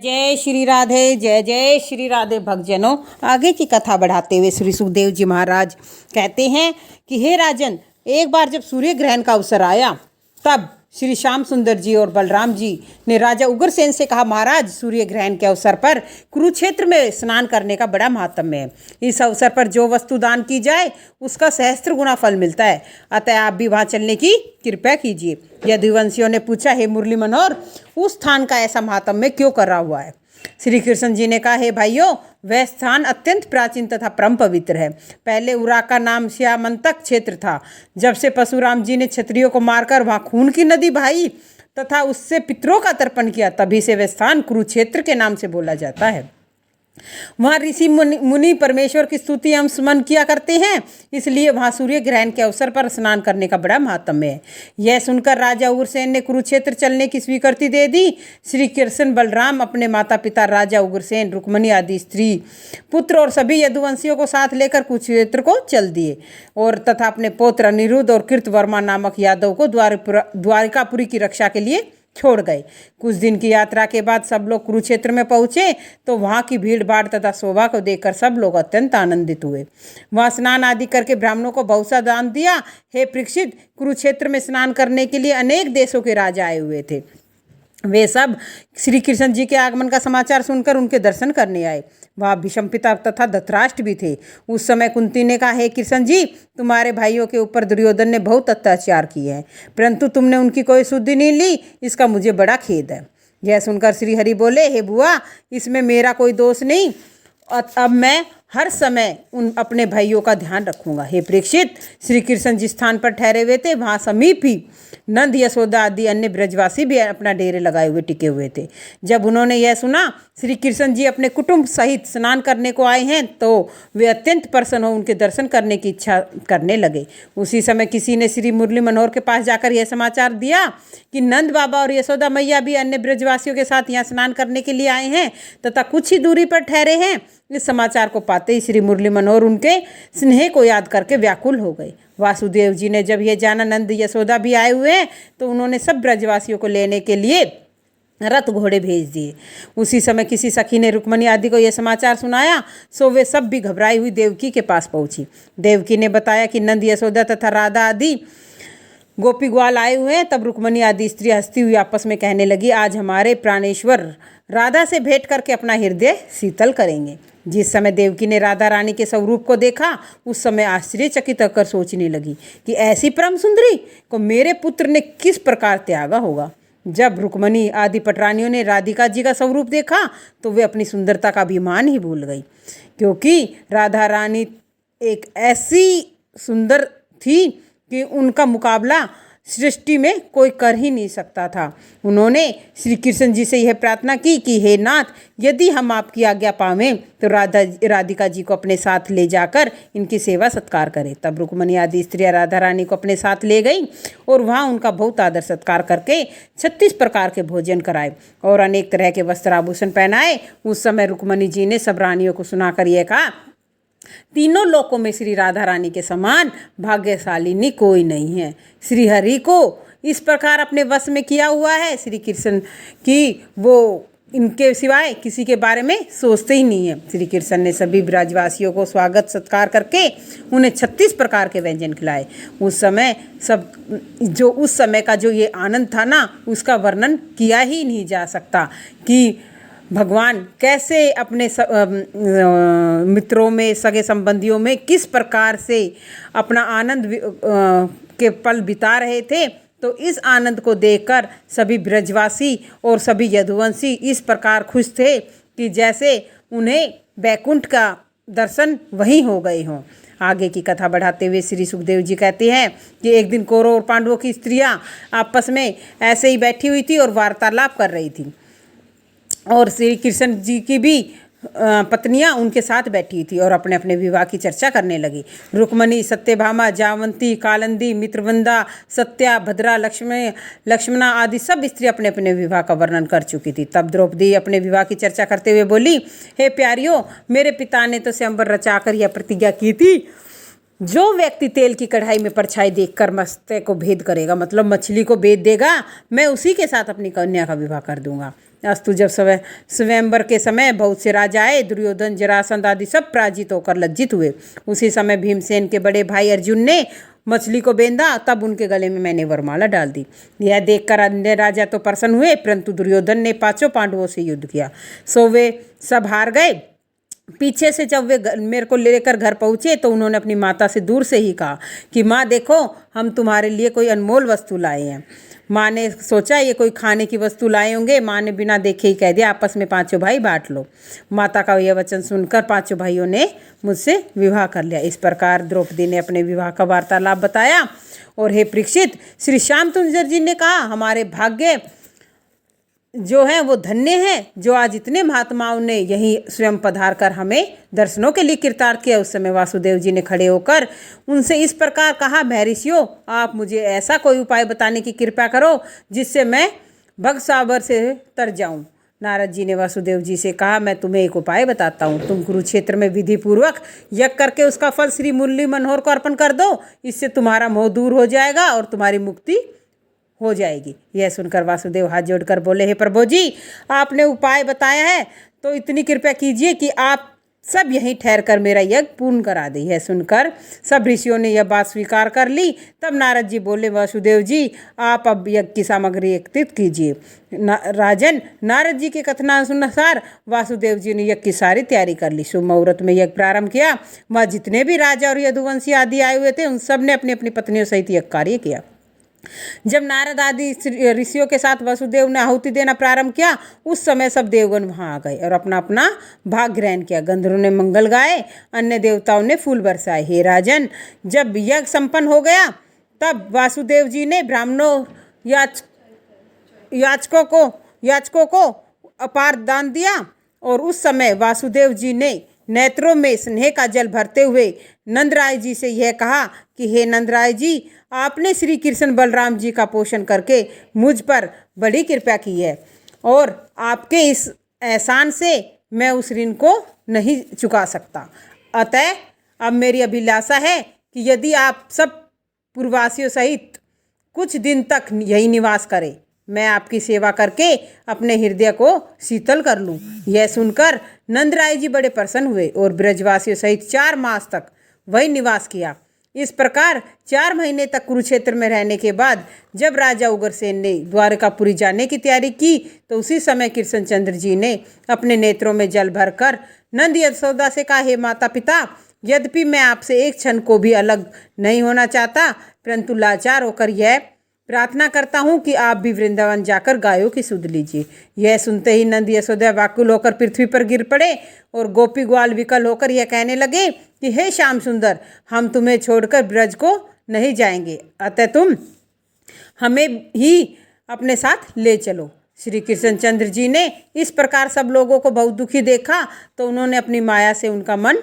जय श्री राधे। जय जय श्री राधे भक्तजनों। आगे की कथा बढ़ाते हुए श्री सुखदेव जी महाराज कहते हैं कि हे राजन, एक बार जब सूर्य ग्रहण का अवसर आया तब श्री श्याम सुंदर जी और बलराम जी ने राजा उग्रसेन से कहा, महाराज, सूर्य ग्रहण के अवसर पर कुरुक्षेत्र में स्नान करने का बड़ा महात्म्य है। इस अवसर पर जो वस्तु दान की जाए उसका सहस्त्र गुना फल मिलता है। अतः आप भी वहाँ चलने की कृपया कीजिए। यदुवंशियों ने पूछा, हे मुरली मनोहर, उस स्थान का ऐसा महात्म्य क्यों करा हुआ है? श्री कृष्ण जी ने कहा, हे भाइयों, वह स्थान अत्यंत प्राचीन तथा परम पवित्र है। पहले उरा का नाम श्यामंतक क्षेत्र था। जब से परशुराम जी ने क्षत्रियों को मारकर वहां खून की नदी बहाई तथा उससे पितरों का तर्पण किया, तभी से वह स्थान कुरुक्षेत्र के नाम से बोला जाता है। वहाँ ऋषि मुनि परमेश्वर की स्तुति एवं स्मरण किया करते हैं, इसलिए वहाँ सूर्य ग्रहण के अवसर पर स्नान करने का बड़ा महात्म्य है। यह सुनकर राजा उग्रसेन ने कुरुक्षेत्र चलने की स्वीकृति दे दी। श्री कृष्ण बलराम अपने माता पिता राजा उग्रसेन, रुक्मणी आदि स्त्री पुत्र और सभी यदुवंशियों को साथ लेकर कुरुक्षेत्र को चल दिए और तथा अपने पौत्र अनिरुद्ध और कृतवर्मा नामक यादव को द्वारिकापुरी की रक्षा के लिए छोड़ गए। कुछ दिन की यात्रा के बाद सब लोग कुरुक्षेत्र में पहुंचे तो वहां की भीड़ भाड़ तथा शोभा को देखकर सब लोग अत्यंत आनंदित हुए। वहां स्नान आदि करके ब्राह्मणों को बहुत सा दान दिया। हे परीक्षित, कुरुक्षेत्र में स्नान करने के लिए अनेक देशों के राजा आए हुए थे। वे सब श्री कृष्ण जी के आगमन का समाचार सुनकर उनके दर्शन करने आए। वहाँ भीष्मपिता तथा धृतराष्ट्र भी थे। उस समय कुंती ने कहा, हे कृष्ण जी, तुम्हारे भाइयों के ऊपर दुर्योधन ने बहुत अत्याचार किए हैं, परंतु तुमने उनकी कोई सुधि नहीं ली, इसका मुझे बड़ा खेद है। यह सुनकर श्री हरि बोले, हे बुआ, इसमें मेरा कोई दोष नहीं। अब मैं हर समय उन अपने भाइयों का ध्यान रखूंगा। हे परीक्षित, श्री कृष्ण जिस स्थान पर ठहरे हुए थे वहाँ समीप ही नंद, यशोदा आदि अन्य ब्रजवासी भी अपना डेरे लगाए हुए टिके हुए थे। जब उन्होंने यह सुना श्री कृष्ण जी अपने कुटुंब सहित स्नान करने को आए हैं तो वे अत्यंत प्रसन्न हो उनके दर्शन करने की इच्छा करने लगे। उसी समय किसी ने श्री मुरली मनोहर के पास जाकर यह समाचार दिया कि नंद बाबा और यशोदा मैया भी अन्य ब्रजवासियों के साथ यहाँ स्नान करने के लिए आए हैं तथा कुछ ही दूरी पर ठहरे हैं। इस समाचार को पाते ही श्री मुरली मनोहर उनके स्नेह को याद करके व्याकुल हो गए। वासुदेव जी ने जब यह जाना नंद यशोदा भी आए हुए हैं तो उन्होंने सब ब्रजवासियों को लेने के लिए रथ घोड़े भेज दिए। उसी समय किसी सखी ने रुक्मणी आदि को यह समाचार सुनाया, सो वे सब भी घबराई हुई देवकी के पास पहुंची। देवकी ने बताया कि नंद यशोदा तथा राधा आदि गोपी ग्वाल आए हुए हैं। तब रुक्मणी आदि स्त्री हंसती हुई आपस में कहने लगी, आज हमारे प्राणेश्वर राधा से भेंट करके अपना हृदय शीतल करेंगे। जिस समय देवकी ने राधा रानी के स्वरूप को देखा उस समय आश्चर्यचकित होकर सोचने लगी कि ऐसी परम सुंदरी को मेरे पुत्र ने किस प्रकार त्यागा होगा। जब रुक्मणी आदि पटरानियों ने राधिका जी का स्वरूप देखा तो वे अपनी सुंदरता का अभिमान ही भूल गई, क्योंकि राधा रानी एक ऐसी सुंदर थी कि उनका मुकाबला सृष्टि में कोई कर ही नहीं सकता था। उन्होंने श्री कृष्ण जी से यह प्रार्थना की कि हे नाथ, यदि हम आपकी आज्ञा पावें तो राधिका जी को अपने साथ ले जाकर इनकी सेवा सत्कार करें। तब रुक्मणी आदि स्त्रियाँ राधा रानी को अपने साथ ले गई और वहाँ उनका बहुत आदर सत्कार करके 36 प्रकार के भोजन कराए और अनेक तरह के वस्त्र आभूषण पहनाए। उस समय रुक्मणी जी ने सब रानियों को सुनाकर यह कहा, तीनों लोकों में श्री राधा रानी के समान भाग्यशालिनी कोई नहीं है। श्री हरि को इस प्रकार अपने वश में किया हुआ है श्री कृष्ण की वो इनके सिवाय किसी के बारे में सोचते ही नहीं है। श्री कृष्ण ने सभी ब्रजवासियों को स्वागत सत्कार करके उन्हें 36 प्रकार के व्यंजन खिलाए। उस समय का जो ये आनंद था ना, उसका वर्णन किया ही नहीं जा सकता कि भगवान कैसे अपने मित्रों में, सगे संबंधियों में किस प्रकार से अपना आनंद के पल बिता रहे थे। तो इस आनंद को देखकर सभी ब्रजवासी और सभी यदुवंशी इस प्रकार खुश थे कि जैसे उन्हें बैकुंठ का दर्शन वहीं हो गए हों। आगे की कथा बढ़ाते हुए श्री सुखदेव जी कहते हैं कि एक दिन कौरव और पांडवों की स्त्रियां आपस में ऐसे ही बैठी हुई थी और वार्तालाप कर रही थी और श्री कृष्ण जी की भी पत्नियां उनके साथ बैठी थी और अपने अपने विवाह की चर्चा करने लगी। रुक्मणी, सत्यभामा, जावंती, कालंदी, मित्रवंदा, सत्या, भद्रा, लक्ष्मणा आदि सब स्त्री अपने अपने विवाह का वर्णन कर चुकी थी। तब द्रौपदी अपने विवाह की चर्चा करते हुए बोली, हे प्यारियों, मेरे पिता ने तो स्वयंवर रचाकर यह प्रतिज्ञा की थी, जो व्यक्ति तेल की कढ़ाई में परछाई देखकर मत्स्य को भेद करेगा, मतलब मछली को भेद देगा, मैं उसी के साथ अपनी कन्या का विवाह कर दूंगा। अस्तु जब स्वयंवर के समय बहुत से राजा आए, दुर्योधन, जरासंध आदि सब पराजित होकर लज्जित हुए। उसी समय भीमसेन के बड़े भाई अर्जुन ने मछली को बेंधा, तब उनके गले में मैंने वरमाला डाल दी। यह देखकर अन्य राजा तो प्रसन्न हुए, परंतु दुर्योधन ने 5 पांडवों से युद्ध किया, सो वे सब हार गए। पीछे से जब वे मेरे को लेकर घर पहुँचे तो उन्होंने अपनी माता से दूर से ही कहा कि माँ देखो, हम तुम्हारे लिए कोई अनमोल वस्तु लाए हैं। माँ ने सोचा ये कोई खाने की वस्तु लाए होंगे। माँ ने बिना देखे ही कह दिया, आपस में 5 भाई बांट लो। माता का यह वचन सुनकर 5 भाइयों ने मुझसे विवाह कर लिया। इस प्रकार द्रौपदी ने अपने विवाह का वार्तालाप बताया। और हे परीक्षित, श्री श्यामसुंदर जी ने कहा, हमारे भाग्य जो है वो धन्य है जो आज इतने महात्माओं ने यहीं स्वयं पधार कर हमें दर्शनों के लिए कृतार्थ किया। उस समय वासुदेव जी ने खड़े होकर उनसे इस प्रकार कहा, महर्षियों, आप मुझे ऐसा कोई उपाय बताने की कृपा करो जिससे मैं भवसागर से तर जाऊं। नारद जी ने वासुदेव जी से कहा, मैं तुम्हें एक उपाय बताता हूँ। तुम कुरुक्षेत्र में विधि पूर्वक यज्ञ करके उसका फल श्री मुरली मनोहर को अर्पण कर दो। इससे तुम्हारा मोह दूर हो जाएगा और तुम्हारी मुक्ति हो जाएगी। यह सुनकर वासुदेव हाथ जोड़कर बोले, हे प्रभु जी, आपने उपाय बताया है तो इतनी कृपा कीजिए कि आप सब यहीं ठहर कर मेरा यज्ञ पूर्ण करा दे। यह सुनकर सब ऋषियों ने यह बात स्वीकार कर ली। तब नारद जी बोले, वासुदेव जी, आप अब यज्ञ की सामग्री एकत्रित कीजिए। राजन, नारद जी के कथनानुसार वासुदेव जी ने यज्ञ की सारी तैयारी कर ली। शुभ मुहूर्त में यज्ञ प्रारंभ किया। वहाँ जितने भी राजा और यदुवंशी आदि आए हुए थे, उन सब ने अपनी अपनी पत्नियों सहित यज्ञ कार्य किया। जब नारद आदि ऋषियों के साथ वासुदेव ने आहुति देना प्रारंभ किया, उस समय सब देवगण वहां आ गए और अपना अपना भाग ग्रहण किया। गंधर्वों ने मंगल गाए, अन्य देवताओं ने फूल बरसाए। हे राजन, जब यज्ञ संपन्न हो गया तब वासुदेव जी ने ब्राह्मणों याचकों को अपार दान दिया। और उस समय वासुदेव जी ने नेत्रों में स्नेह का जल भरते हुए नंदराय जी से यह कहा कि हे नंदराय जी, आपने श्री कृष्ण बलराम जी का पोषण करके मुझ पर बड़ी कृपा की है और आपके इस एहसान से मैं उस ऋण को नहीं चुका सकता। अतः अब मेरी अभिलाषा है कि यदि आप सब पूर्ववासियों सहित कुछ दिन तक यही निवास करें, मैं आपकी सेवा करके अपने हृदय को शीतल कर लूं। यह सुनकर नंदराय जी बड़े प्रसन्न हुए और ब्रजवासियों सहित 4 मास तक वही निवास किया। इस प्रकार 4 महीने तक कुरुक्षेत्र में रहने के बाद जब राजा उग्रसेन ने द्वारकापुरी जाने की तैयारी की तो उसी समय कृष्णचंद्र जी ने अपने नेत्रों में जल भरकर नंद यशोदा से कहा, हे माता पिता, यद्यपि मैं आपसे एक क्षण को भी अलग नहीं होना चाहता, परंतु लाचार होकर यह प्रार्थना करता हूँ कि आप भी वृंदावन जाकर गायों की सुध लीजिए। यह सुनते ही नंद यशोदा व्याकुल होकर पृथ्वी पर गिर पड़े और गोपी ग्वाल विकल होकर यह कहने लगे कि हे श्याम सुंदर, हम तुम्हें छोड़कर ब्रज को नहीं जाएंगे, अतः तुम हमें ही अपने साथ ले चलो। श्री कृष्णचंद्र जी ने इस प्रकार सब लोगों को बहुत दुखी देखा तो उन्होंने अपनी माया से उनका मन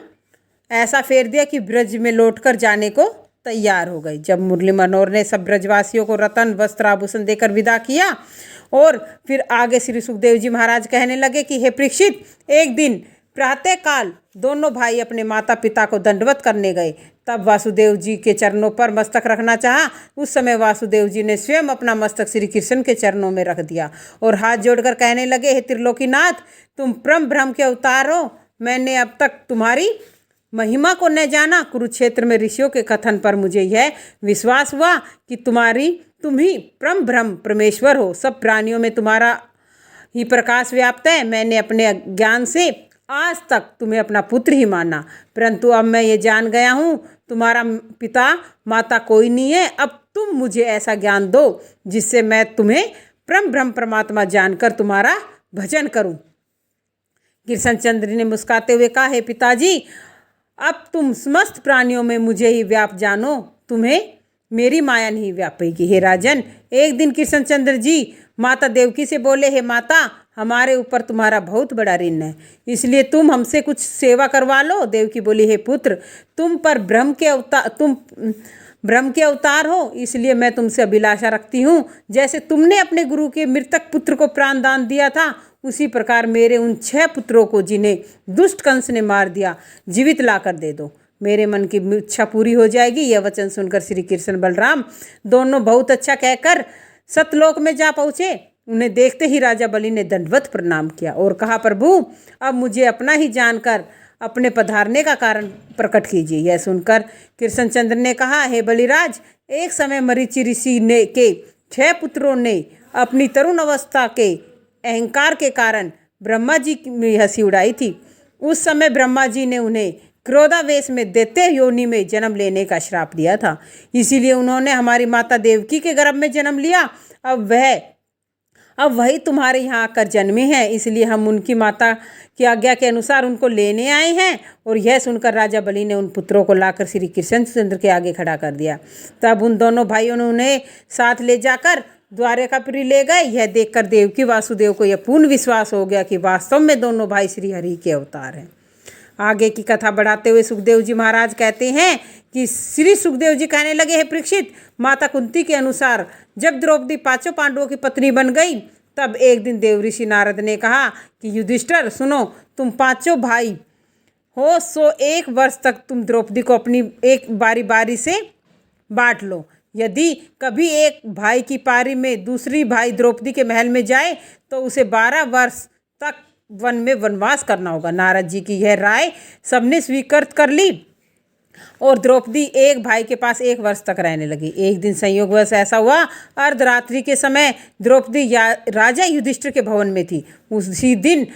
ऐसा फेर दिया कि ब्रज में लौटकर जाने को तैयार हो गई। जब मुरली मनोहर ने सब ब्रजवासियों को रतन वस्त्र आभूषण देकर विदा किया और फिर आगे श्री सुखदेव जी महाराज कहने लगे कि हे परीक्षित, एक दिन प्रातः काल दोनों भाई अपने माता पिता को दंडवत करने गए। तब वासुदेव जी के चरणों पर मस्तक रखना चाहा। उस समय वासुदेव जी ने स्वयं अपना मस्तक श्री कृष्ण के चरणों में रख दिया और हाथ जोड़कर कहने लगे, हे त्रिलोकीनाथ, तुम परम ब्रह्म के अवतार हो। मैंने अब तक तुम्हारी महिमा को न जाना। कुरुक्षेत्र में ऋषियों के कथन पर मुझे यह विश्वास हुआ कि तुम ही परम ब्रह्म परमेश्वर हो। सब प्राणियों में तुम्हारा ही प्रकाश व्याप्त है। मैंने अपने ज्ञान से आज तक तुम्हें अपना पुत्र ही माना, परंतु अब मैं ये जान गया हूँ तुम्हारा पिता माता कोई नहीं है। अब तुम मुझे ऐसा ज्ञान दो जिससे मैं तुम्हें परम ब्रह्म परमात्मा जानकर तुम्हारा भजन करूं। कृष्णचंद्र ने मुस्कुराते हुए कहा, हे पिताजी, अब तुम समस्त प्राणियों में मुझे ही व्याप जानो, तुम्हें मेरी माया नहीं व्यापेगी। हे राजन, एक दिन कृष्णचंद्र जी माता देवकी से बोले, हे माता, हमारे ऊपर तुम्हारा बहुत बड़ा ऋण है, इसलिए तुम हमसे कुछ सेवा करवा लो। देवकी बोली, हे पुत्र, तुम ब्रह्म के अवतार हो, इसलिए मैं तुमसे अभिलाषा रखती हूँ। जैसे तुमने अपने गुरु के मृतक पुत्र को प्राण दान दिया था, उसी प्रकार मेरे उन 6 पुत्रों को जिन्हें दुष्ट कंस ने मार दिया, जीवित ला कर दे दो। मेरे मन की इच्छा पूरी हो जाएगी। यह वचन सुनकर श्री कृष्ण बलराम दोनों बहुत अच्छा कहकर सतलोक में जा पहुँचे। उन्हें देखते ही राजा बलि ने दंडवत प्रणाम किया और कहा, प्रभु अब मुझे अपना ही जानकर अपने पधारने का कारण प्रकट कीजिए। यह सुनकर कृष्णचंद्र ने कहा, हे बलिराज, एक समय मरीचि ऋषि ने के 6 पुत्रों ने अपनी तरुण अवस्था के अहंकार के कारण ब्रह्मा जी की हंसी उड़ाई थी। उस समय ब्रह्मा जी ने उन्हें क्रोधावेश में दैत्य योनि में जन्म लेने का श्राप दिया था। इसीलिए उन्होंने हमारी माता देवकी के गर्भ में जन्म लिया। अब वही तुम्हारे यहाँ आकर जन्मे हैं, इसलिए हम उनकी माता की आज्ञा के अनुसार उनको लेने आए हैं। और यह सुनकर राजा बलि ने उन पुत्रों को लाकर श्री कृष्णचंद्र के आगे खड़ा कर दिया। तब उन दोनों भाइयों ने उन्हें साथ ले जाकर द्वारकापुरी ले गए। यह देखकर देवकी वासुदेव को यह पूर्ण विश्वास हो गया कि वास्तव में दोनों भाई श्री हरि के अवतार हैं। आगे की कथा बढ़ाते हुए सुखदेव जी महाराज कहते हैं कि श्री सुखदेव जी कहने लगे, हे परीक्षित, माता कुंती के अनुसार जब द्रौपदी 5 पांडवों की पत्नी बन गई, तब एक दिन देव ऋषि नारद ने कहा कि युधिष्ठिर सुनो, तुम 5 भाई हो, सो 1 वर्ष तक तुम द्रौपदी को अपनी एक बारी बारी से बांट लो। यदि कभी एक भाई की पारी में दूसरी भाई द्रौपदी के महल में जाए तो उसे 12 वर्ष तक वन में वनवास करना होगा। नारद जी की यह राय सबने स्वीकार कर ली और द्रौपदी एक भाई के पास 1 वर्ष तक रहने लगी। एक दिन संयोगवश ऐसा हुआ, अर्धरात्रि के समय द्रौपदी राजा युधिष्ठिर के भवन में थी। उसी दिन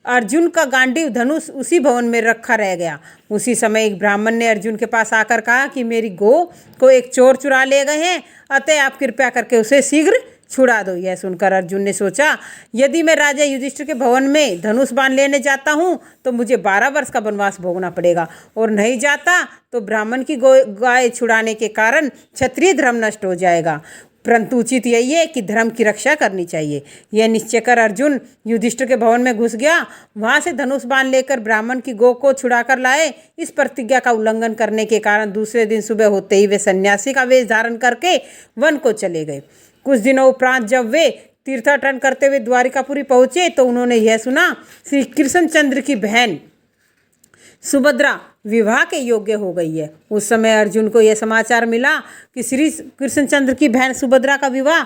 अर्जुन का गांडीव धनुष उसी भवन में रखा रह गया। उसी समय एक ब्राह्मण ने अर्जुन के पास आकर कहा कि मेरी गौ को एक चोर चुरा ले गए हैं, अतः आप कृपया करके उसे शीघ्र छुड़ा दो। यह सुनकर अर्जुन ने सोचा, यदि मैं राजा युधिष्ठिर के भवन में धनुष बाण लेने जाता हूँ तो मुझे 12 वर्ष का वनवास भोगना पड़ेगा, और नहीं जाता तो ब्राह्मण की गाय छुड़ाने के कारण क्षत्रिय धर्म नष्ट हो जाएगा। परंतु उचित यही है कि धर्म की रक्षा करनी चाहिए। यह निश्चय कर अर्जुन युधिष्ठिर के भवन में घुस गया। वहाँ से धनुष बाण लेकर ब्राह्मण की गौ को छुड़ाकर लाए। इस प्रतिज्ञा का उल्लंघन करने के कारण दूसरे दिन सुबह होते ही वे सन्यासी का वेश धारण करके वन को चले गए। कुछ दिनों उपरांत जब वे तीर्थाटन करते हुए द्वारिकापुरी पहुँचे तो उन्होंने यह सुना, श्री कृष्णचंद्र की बहन सुभद्रा विवाह के योग्य हो गई है। उस समय अर्जुन को यह समाचार मिला कि श्री कृष्णचंद्र की बहन सुभद्रा का विवाह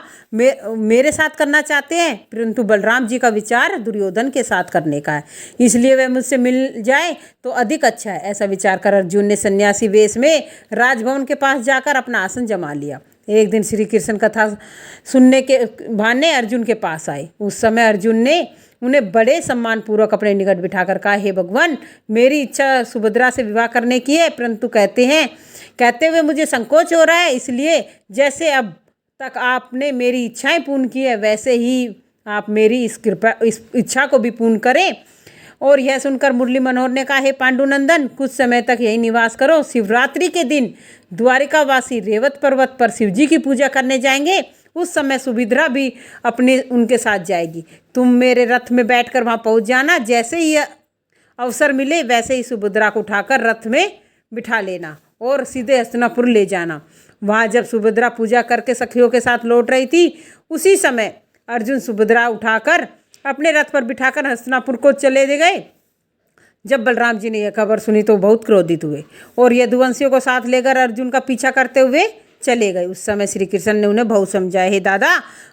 मेरे साथ करना चाहते हैं, परंतु बलराम जी का विचार दुर्योधन के साथ करने का है, इसलिए वह मुझसे मिल जाए तो अधिक अच्छा है। ऐसा विचार कर अर्जुन ने सन्यासी वेश में राजभवन के पास जाकर अपना आसन जमा लिया। एक दिन श्री कृष्ण कथा सुनने के बहाने अर्जुन के पास आए। उस समय अर्जुन ने उन्हें बड़े सम्मानपूर्वक अपने निकट बिठाकर कहा, हे भगवान, मेरी इच्छा सुभद्रा से विवाह करने की है, परंतु कहते हुए मुझे संकोच हो रहा है, इसलिए जैसे अब तक आपने मेरी इच्छाएं पूर्ण की है वैसे ही आप मेरी इस इच्छा को भी पूर्ण करें। और यह सुनकर मुरली मनोहर ने कहा, हे पांडुनंदन, कुछ समय तक यही निवास करो। शिवरात्रि के दिन द्वारिकावासी रेवत पर्वत पर शिवजी की पूजा करने जाएंगे। उस समय सुभद्रा भी उनके साथ जाएगी। तुम मेरे रथ में बैठकर वहाँ पहुँच जाना। जैसे ही अवसर मिले वैसे ही सुभद्रा को उठाकर रथ में बिठा लेना और सीधे हस्तिनापुर ले जाना। वहाँ जब सुभद्रा पूजा करके सखियों के साथ लौट रही थी, उसी समय अर्जुन सुभद्रा उठाकर अपने रथ पर बिठाकर हस्तिनापुर को चले गए। जब बलराम जी ने यह खबर सुनी तो बहुत क्रोधित हुए और यदुवंशियों को साथ लेकर अर्जुन का पीछा करते हुए चले गए। उस समय श्री कृष्ण ने उन्हें बहुत समझाया, हे दादा,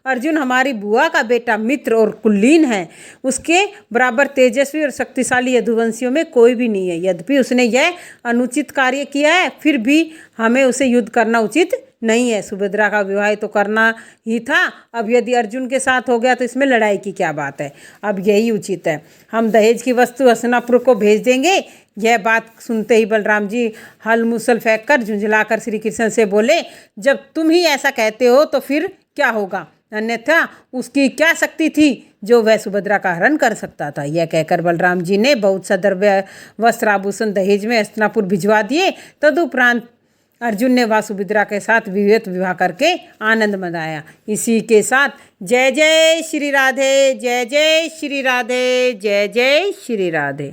अर्जुन हमारी बुआ का बेटा, मित्र और कुलीन है। उसके बराबर तेजस्वी और शक्तिशाली यदुवंशियों में कोई भी नहीं है। यद्यपि उसने यह अनुचित कार्य किया है, फिर भी हमें उसे युद्ध करना उचित नहीं है। सुभद्रा का विवाह तो करना ही था, अब यदि अर्जुन के साथ हो गया तो इसमें लड़ाई की क्या बात है। अब यही उचित है, हम दहेज की वस्तु हस्तिनापुर को भेज देंगे। यह बात सुनते ही बलराम जी हल मुसल फेंक कर झुंझलाकर श्री कृष्ण से बोले, जब तुम ही ऐसा कहते हो तो फिर क्या होगा, अन्यथा उसकी क्या शक्ति थी जो वह सुभद्रा का हरण कर सकता था। यह कहकर बलराम जी ने बहुत सा द्रव्य, वस्त्र, आभूषण दहेज में हस्तिनापुर भिजवा दिए। तदुपरांत अर्जुन ने वह सुभद्रा के साथ विधिवत विवाह करके आनंद मनाया। इसी के साथ जय जय श्री राधे, जय जय श्री राधे, जय जय श्री राधे।